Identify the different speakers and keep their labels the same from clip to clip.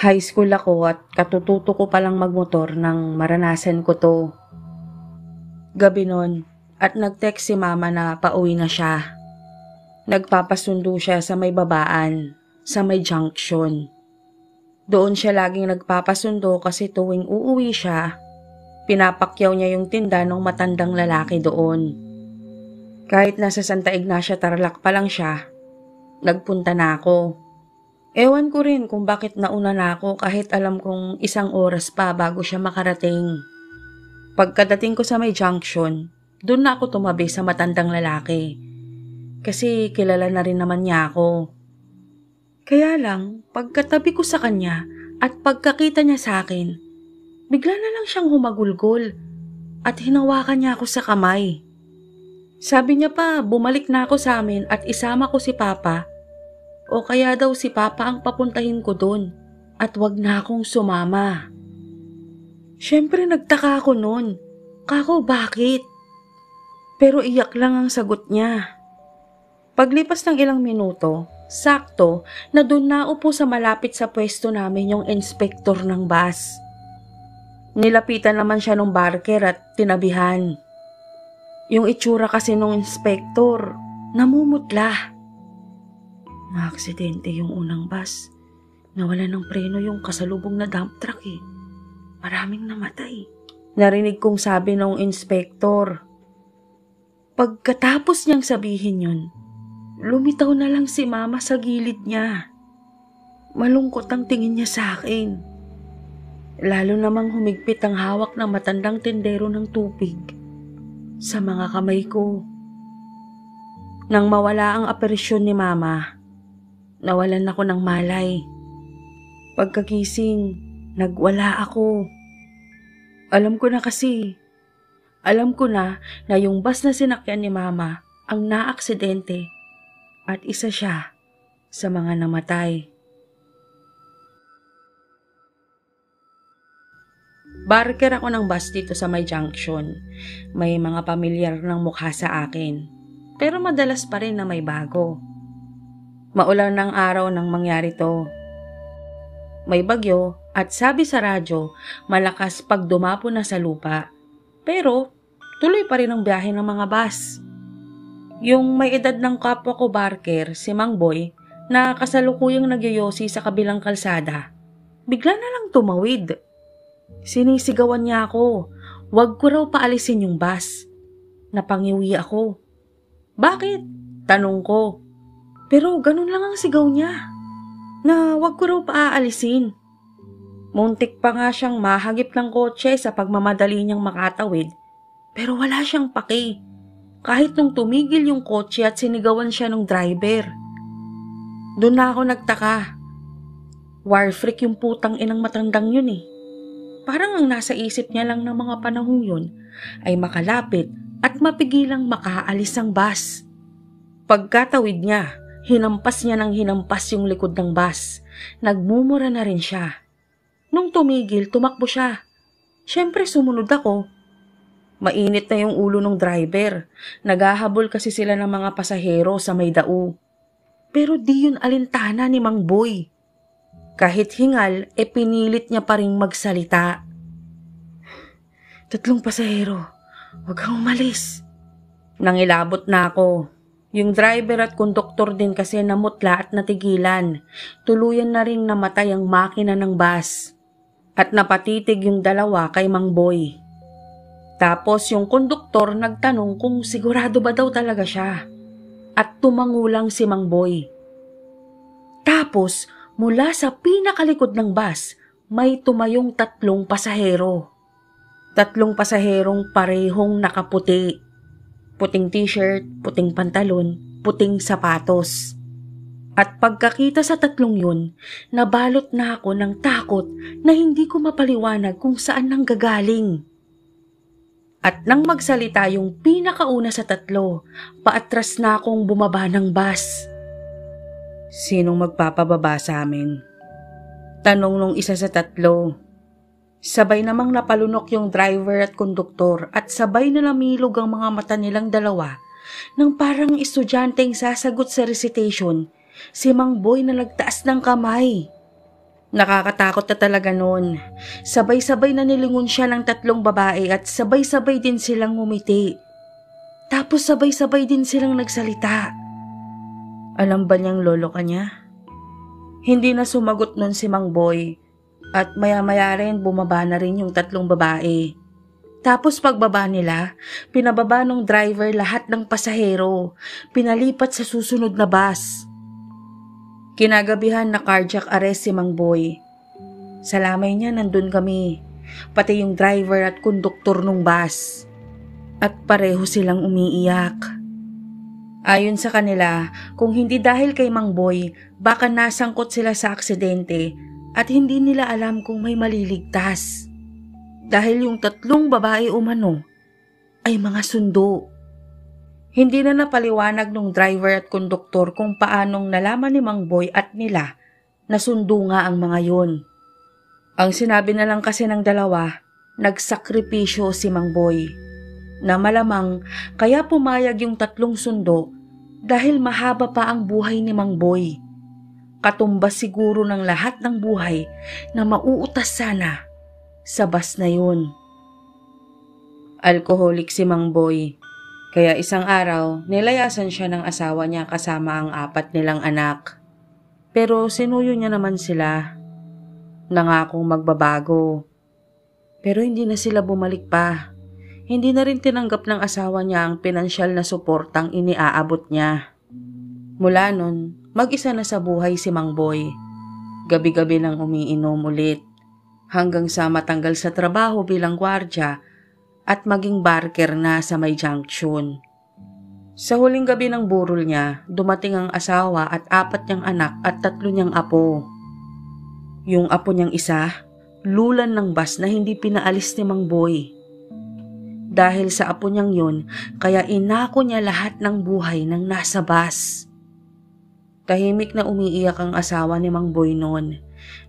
Speaker 1: High school ako at katututo ko palang magmotor nang maranasan ko to. Gabi nun at nag-text si mama na pauwi na siya. Nagpapasundo siya sa may babaan, sa may junction. Doon siya laging nagpapasundo kasi tuwing uuwi siya, pinapakyaw niya yung tinda ng matandang lalaki doon. Kahit nasa Santa Ignacia Tarlac pa lang siya, nagpunta na ako. Ewan ko rin kung bakit nauna na ako kahit alam kong 1 oras pa bago siya makarating. Pagkadating ko sa may junction, doon na ako tumabi sa matandang lalaki. Kasi kilala na rin naman niya ako. Kaya lang, pagkatabi ko sa kanya at pagkakita niya sa akin, bigla na lang siyang humagulgol at hinawakan niya ako sa kamay. Sabi niya pa, bumalik na ako sa amin at isama ko si Papa. O kaya daw si Papa ang papuntahin ko doon at wag na akong sumama. Siyempre nagtaka ako noon. Kako bakit? Pero iyak lang ang sagot niya. Paglipas ng ilang minuto, sakto na doon naupo sa malapit sa pwesto namin yung inspektor ng bus. Nilapitan naman siya ng barker at tinabihan. Yung itsura kasi ng inspektor, namumutla. Naaksidente yung unang bus. Nawala ng preno yung kasalubong na dump truck eh. Maraming namatay. Narinig kong sabi ng inspektor. Pagkatapos niyang sabihin yun, lumitaw na lang si Mama sa gilid niya. Malungkot ang tingin niya sa akin. Lalo namang humigpit ang hawak ng matandang tindero ng tubig sa mga kamay ko. Nang mawala ang aparisyon ni Mama, nawalan ako ng malay. Pagkagising, nagwala ako. Alam ko na yung bus na sinakyan ni Mama ang naaksidente at isa siya sa mga namatay. Barker ako ng bus dito sa may junction. May mga pamilyar ng mukha sa akin, pero madalas pa rin na may bago. Maulan ng araw nang mangyari to. May bagyo at sabi sa radyo, malakas pag dumapo na sa lupa. Pero tuloy pa rin ang biyahe ng mga bus. Yung may edad ng kapwa ko barker, si Mang Boy, na kasalukuyang nagyoyosi sa kabilang kalsada, bigla na lang tumawid. Sinisigawan niya ako, wag ko raw paalisin yung bus. Napangiwi ako. Bakit? Tanong ko. Pero ganun lang ang sigaw niya, na wag ko raw paaalisin. Muntik pa nga siyang mahagip ng kotse sa pagmamadali niyang makatawid, pero wala siyang paki. Kahit nung tumigil yung kotse at sinigawan siya ng driver. Doon na ako nagtaka. War freak yung putang inang matandang yun eh. Parang ang nasa isip niya lang ng mga panahong yun ay makalapit at mapigilang makaalis ang bus. Pagkatawid niya, hinampas niya ng hinampas yung likod ng bus. Nagmumura na rin siya. Nung tumigil, tumakbo siya. Siyempre sumunod ako. Mainit na yung ulo ng driver. Naghahabol kasi sila ng mga pasahero sa may dao. Pero di yun alintana ni Mang Boy. Kahit hingal, pinilit niya pa rin magsalita. 3 pasahero, huwag kang umalis. Nangilabot na ako. Yung driver at konduktor din kasi namutla at natigilan. Tuluyan na ring namatay ang makina ng bus. At napatitig yung dalawa kay Mang Boy. Tapos yung konduktor nagtanong kung sigurado ba daw talaga siya. At tumangulang si Mang Boy. Tapos mula sa pinakalikod ng bus, may tumayong 3 pasahero. 3 pasaherong parehong nakaputi. Puting t-shirt, puting pantalon, puting sapatos. At pagkakita sa 3 yun, nabalot na ako ng takot na hindi ko mapaliwanag kung saan nanggagaling. At nang magsalita yung pinakauna sa 3, paatras na akong bumaba ng bus. Sinong magpapababa sa amin? Tanong nung isa sa 3. Sabay namang napalunok yung driver at konduktor at sabay na namilog ang mga mata nilang dalawa nang parang estudyanteng sasagot sa recitation, si Mang Boy na nagtaas ng kamay. Nakakatakot na talaga nun. Sabay-sabay na nilingon siya ng 3 babae at sabay-sabay din silang ngumiti. Tapos sabay-sabay din silang nagsalita. Alam ba niyang lolo ka niya? Hindi na sumagot nun si Mang Boy at maya-maya rin bumaba na rin yung 3 babae. Tapos pagbaba nila, pinababa ng driver lahat ng pasahero, pinalipat sa susunod na bus. Kinagabihan na cardiac arrest si Mang Boy. Sa lamay niya nandun kami, pati yung driver at konduktor ng bus. At pareho silang umiiyak. Ayon sa kanila, kung hindi dahil kay Mang Boy, baka nasangkot sila sa aksidente at hindi nila alam kung may maliligtas. Dahil yung 3 babae umano ay mga sundo. Hindi na napaliwanag ng driver at konduktor kung paanong nalaman ni Mang Boy at nila na sundo nga ang mga yun. Ang sinabi na lang kasi ng dalawa, nagsakripisyo si Mang Boy. Na malamang kaya pumayag yung 3 sundo dahil mahaba pa ang buhay ni Mang Boy. Katumbas siguro ng lahat ng buhay na mauutas sana sa bus na yun. Alkoholik si Mang Boy. Kaya isang araw, nilayasan siya ng asawa niya kasama ang 4 nilang anak. Pero sinuyo niya naman sila. Nangakong magbabago. Pero hindi na sila bumalik pa. Hindi na rin tinanggap ng asawa niya ang pinansyal na suportang iniaabot niya. Mula nun, mag-isa na sa buhay si Mang Boy. Gabi-gabi nang umiinom ulit. Hanggang sa matanggal sa trabaho bilang gwardya at maging barker na sa may junction. Sa huling gabi ng burol niya, dumating ang asawa at 4 niyang anak at 3 niyang apo. Yung apo niyang isa, lulan ng bus na hindi pinaalis ni Mang Boy. Dahil sa apo niyang yun, kaya inako niya lahat ng buhay ng nasa bus. Tahimik na umiiyak ang asawa ni Mang Boy noon,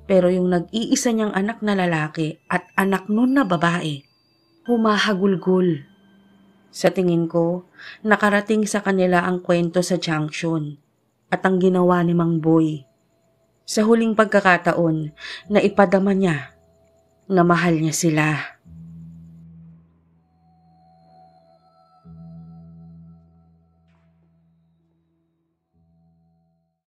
Speaker 1: pero yung nag-iisa niyang anak na lalaki at anak nun na babae, humahagulgol. Sa tingin ko, nakarating sa kanila ang kwento sa junction at ang ginawa ni Mang Boy. Sa huling pagkakataon, naipadama niya na mahal niya sila.